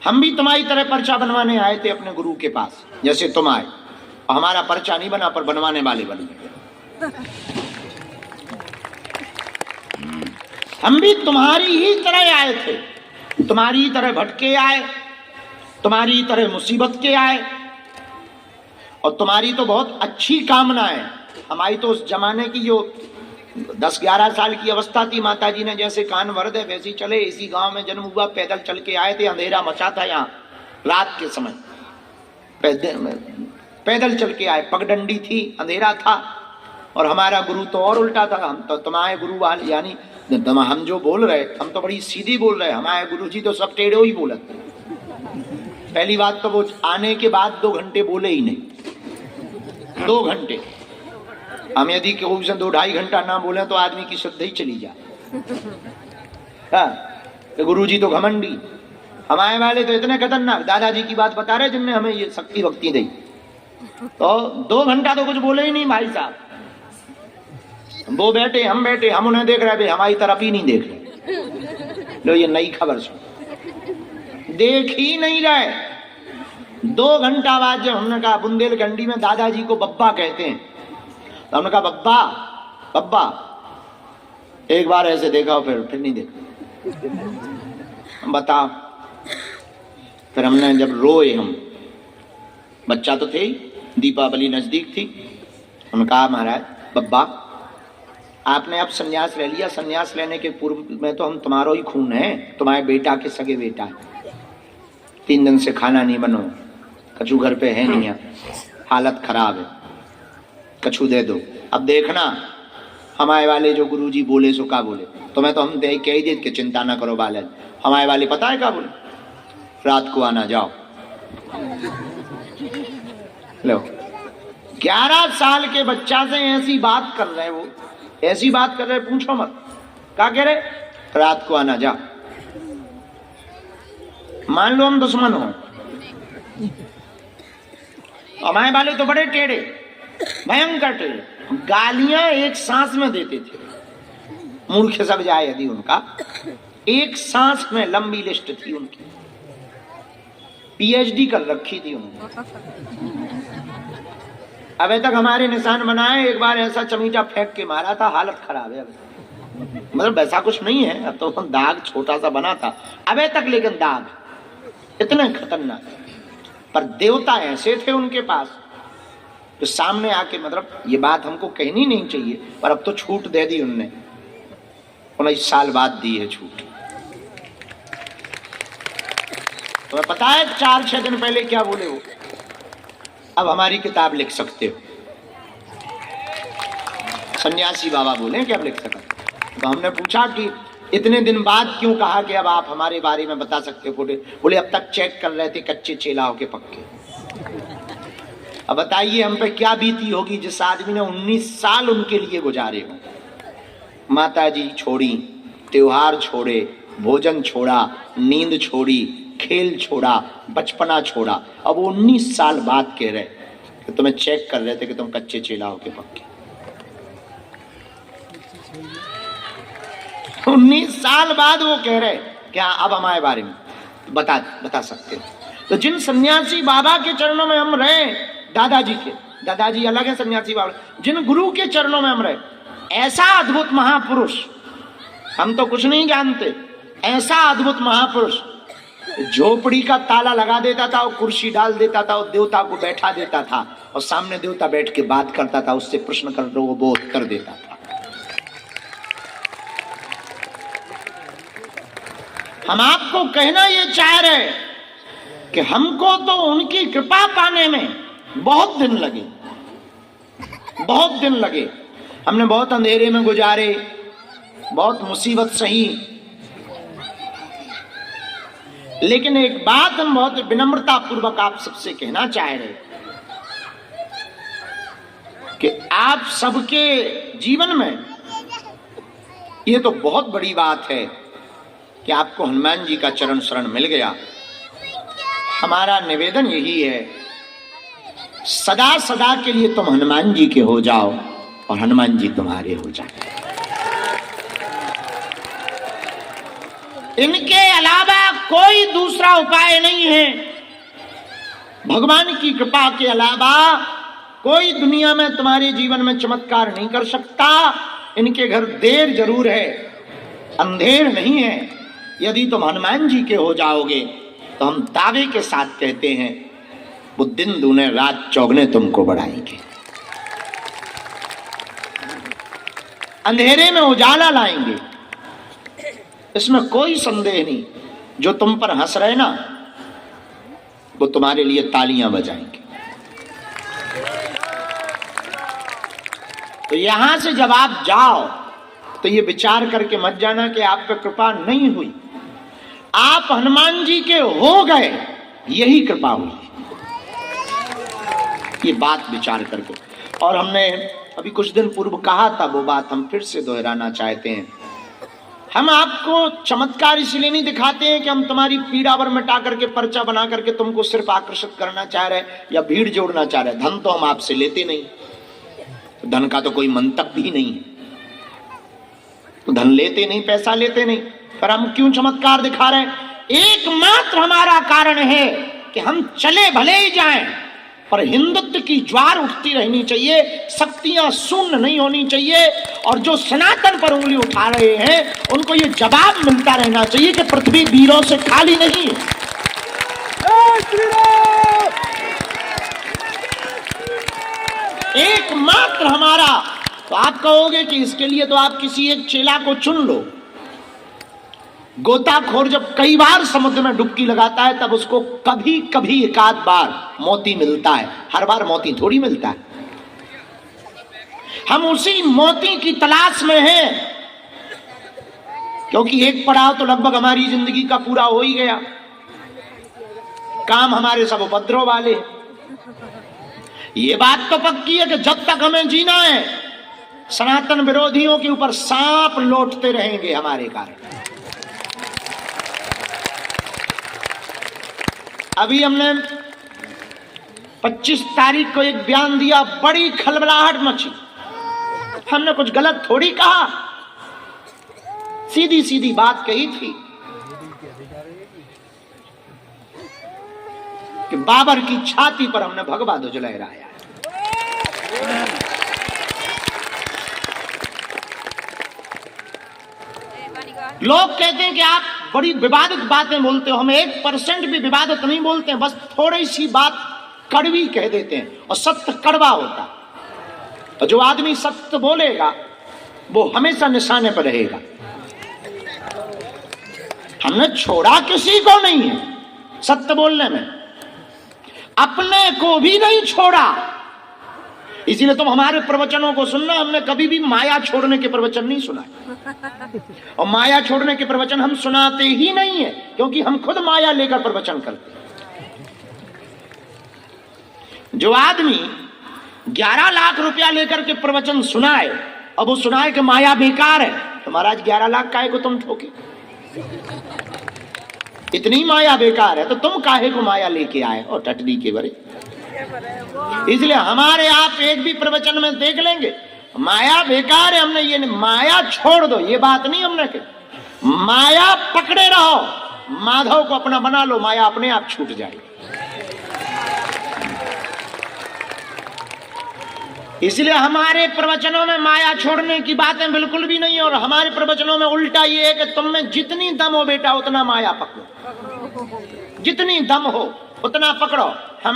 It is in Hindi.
हम भी तुम्हारी तरह पर्चा बनवाने आए थे अपने गुरु के पास, जैसे तुम आए, और हमारा पर्चा नहीं बना पर बनवाने वाले बन गए। हम भी तुम्हारी ही तरह आए थे, तुम्हारी ही तरह भटके आए, तुम्हारी ही तरह मुसीबत के आए, और तुम्हारी तो बहुत अच्छी कामना है। हमारी तो उस जमाने की जो 10-11 साल की अवस्था थी, माता जी ने जैसे कान भर दे वैसे चले। इसी गांव में जन्म हुआ, पैदल चल के आए थे, अंधेरा मचा था यहाँ रात के समय, पैदल चल के आए, पगडंडी थी, अंधेरा था। और हमारा गुरु तो और उल्टा था, हम तो तुम्हारे गुरु वाले, यानी हम जो बोल रहे हम तो बड़ी सीधी बोल रहे, हमारे गुरु जी तो सब टेढ़े ही बोलत। पहली बात तो वो आने के बाद 2 घंटे बोले ही नहीं, 2 घंटे। हम यदि कोई से 2-2.5 घंटा ना बोले तो आदमी की श्रद्धा ही चली जाए। तो गुरु जी तो घमंडी, हमारे वाले तो इतने खतरनाक। दादाजी की बात बता रहे जिनने हमें ये शक्ति भक्ति दी, तो 2 घंटा तो कुछ बोले ही नहीं भाई साहब। वो बैठे, हम बैठे, हम उन्हें देख रहे, हमारी तरफ ही नहीं देख रहे। लो ये नई खबर सुन, देख ही नहीं रहे। 2 घंटा बाद जब हमने कहा, बुंदेलखंडी में दादाजी को बब्बा कहते हैं, तो हमने कहा बब्बा बब्बा, एक बार ऐसे देखा फिर नहीं देखा, बताओ। फिर हमने जब रोए, हम बच्चा तो थे, दीपावली नजदीक थी, हमने कहा महाराज बब्बा आपने अब संन्यास ले लिया, संन्यास लेने के पूर्व में तो हम तुम्हारा ही खून है, तुम्हारे बेटा के सगे बेटा है। 3 दिन से खाना नहीं बनो, कछु घर पे है नहीं, हालत खराब है, कछु दे दो। अब देखना हमारे वाले जो गुरुजी बोले सो का बोले, तुम्हें तो हम कह ही दे कि चिंता ना करो बालक। हमारे वाले पता है क्या बोले, रात को आना, जाओ। लो 11 साल के बच्चा से ऐसी बात कर रहे, वो ऐसी बात कर रहे, पूछो मत। क्या कह रहे, रात को आना, जाओ। मान लो हम दुश्मन हो, हमारे वाले तो बड़े टेढ़े, भयंकर टेढ़े, गालियां एक सांस में देते थे। मूर्ख सब जाए यदि उनका, एक सांस में लंबी लिस्ट थी उनकी, PhD कर रखी थी उन्होंने। अबे तक हमारे निशान बनाए, एक बार ऐसा चमीचा फेंक के मारा था, हालत खराब है। मतलब वैसा कुछ नहीं है, अब तो दाग छोटा सा बना था अबे तक, लेकिन दाग इतने खतरनाक। पर देवता ऐसे थे उनके पास तो सामने आके, मतलब ये बात हमको कहनी नहीं चाहिए, पर अब तो छूट दे दी उनने, 19 साल बाद दी है छूट। तुम्हें पता है 4-6 दिन पहले क्या बोले वो, अब हमारी किताब लिख सकते हो। सन्यासी बाबा बोले कि अब लिख सकते। तो हमने पूछा कि इतने दिन बाद क्यों कहा कि अब आप हमारे बारे में बता सकते हो। बोले अब तक चेक कर रहे थे कच्चे चेलाओं के पक्के। अब बताइए हम पे क्या बीती होगी जिस आदमी ने 19 साल उनके लिए गुजारे हो। माता जी छोड़ी, त्योहार छोड़े, भोजन छोड़ा, नींद छोड़ी, खेल छोड़ा, बचपना छोड़ा। अब 19 साल बाद कह रहे कि तुम्हें चेक कर रहे थे कि तुम कच्चे चेलाओं के पक्के। 19 साल बाद वो कह रहे क्या अब हमारे बारे में बता सकते हो। तो जिन सन्यासी बाबा के चरणों में हम रहे, दादाजी अलग है, सन्यासी बाबा, जिन गुरु के चरणों में हम रहे, ऐसा अद्भुत महापुरुष, हम तो कुछ नहीं जानते, ऐसा अद्भुत महापुरुष झोपड़ी का ताला लगा देता था और कुर्सी डाल देता था और देवता को बैठा देता था और सामने देवता बैठ के बात करता था, उससे प्रश्न कर दो वो उत्तर देता था। हम आपको कहना ये चाह रहे कि हमको तो उनकी कृपा पाने में बहुत दिन लगे, बहुत दिन लगे। हमने बहुत अंधेरे में गुजारे, बहुत मुसीबत सही, लेकिन एक बात हम बहुत विनम्रता पूर्वक आप सबसे कहना चाह रहे कि आप सबके जीवन में ये तो बहुत बड़ी बात है कि आपको हनुमान जी का चरण शरण मिल गया। हमारा निवेदन यही है, सदा सदा के लिए तुम हनुमान जी के हो जाओ और हनुमान जी तुम्हारे हो जाए। इनके अलावा कोई दूसरा दूसरा उपाय नहीं है। भगवान की कृपा के अलावा कोई दुनिया में तुम्हारे जीवन में चमत्कार नहीं कर सकता। इनके घर देर जरूर है, अंधेर नहीं है। यदि तुम हनुमान जी के हो जाओगे तो हम दावे के साथ कहते हैं वो दिन दूने रात चौगने तुमको बढ़ाएंगे, अंधेरे में उजाला लाएंगे, इसमें कोई संदेह नहीं। जो तुम पर हंस रहे ना वो तुम्हारे लिए तालियां बजाएंगे। तो यहां से जब आप जाओ तो ये विचार करके मत जाना कि आप पे कृपा नहीं हुई। आप हनुमान जी के हो गए, यही कृपा हुई, ये बात विचार करके। और हमने अभी कुछ दिन पूर्व कहा था, वो बात हम फिर से दोहराना चाहते हैं। हम आपको चमत्कार इसलिए नहीं दिखाते हैं कि हम तुम्हारी पीड़ा पर मिटा करके पर्चा बना करके तुमको सिर्फ आकर्षित करना चाह रहे या भीड़ जोड़ना चाह रहे। धन तो हम आपसे लेते नहीं, धन का तो कोई मंतव्य ही नहीं है, तो धन लेते नहीं, पैसा लेते नहीं, पर हम क्यों चमत्कार दिखा रहे हैं? एकमात्र हमारा कारण है कि हम चले भले ही जाएं, पर हिंदुत्व की ज्वार उठती रहनी चाहिए, शक्तियां शून्य नहीं होनी चाहिए। और जो सनातन पर उंगली उठा रहे हैं उनको ये जवाब मिलता रहना चाहिए कि पृथ्वी वीरों से खाली नहीं है। एकमात्र हमारा। तो आप कहोगे कि इसके लिए तो आप किसी एक चेला को चुन लो। गोताखोर जब कई बार समुद्र में डुबकी लगाता है तब उसको कभी कभी एकाध बार मोती मिलता है, हर बार मोती थोड़ी मिलता है। हम उसी मोती की तलाश में हैं, क्योंकि एक पड़ाव तो लगभग हमारी जिंदगी का पूरा हो ही गया। काम हमारे सब उपद्रव वाले हैं। ये बात तो पक्की है कि जब तक हमें जीना है सनातन विरोधियों के ऊपर सांप लौटते रहेंगे हमारे कारण। अभी हमने 25 तारीख को एक बयान दिया, बड़ी खलबलाहट मची। हमने कुछ गलत थोड़ी कहा, सीधी सीधी बात कही थी कि बाबर की छाती पर हमने भगवा ध्वज लहराया। लोग कहते हैं कि आप बड़ी विवादित बातें बोलते हो। हम 1% भी विवादित नहीं बोलते हैं, बस थोड़ी सी बात कड़वी कह देते हैं, और सत्य कड़वा होता है। और जो आदमी सत्य बोलेगा वो हमेशा निशाने पर रहेगा। हमने छोड़ा किसी को नहीं है सत्य बोलने में, अपने को भी नहीं छोड़ा। इसीलिए तुम हमारे प्रवचनों को सुनना, हमने कभी भी माया छोड़ने के प्रवचन नहीं सुना, और माया छोड़ने के प्रवचन हम सुनाते ही नहीं है, क्योंकि हम खुद माया लेकर प्रवचन करते हैं। जो आदमी 11 लाख रुपया लेकर के प्रवचन सुनाए, अब वो सुनाए कि माया बेकार है, तो महाराज 11 लाख काहे को तुम ठोके? इतनी माया बेकार है तो तुम काहे को माया लेके आए? और टटनी के बरे। इसलिए हमारे आप एक भी प्रवचन में देख लेंगे माया बेकार है, हमने ये माया छोड़ दो ये बात नहीं हमने कही। माया पकड़े रहो, माधव को अपना बना लो, माया अपने आप छूट जाएगी। इसलिए हमारे प्रवचनों में माया छोड़ने की बातें बिल्कुल भी नहीं है। और हमारे प्रवचनों में उल्टा ये है कि तुम में जितनी दम हो बेटा उतना माया पकड़ो, जितनी दम हो उतना पकड़ो। हम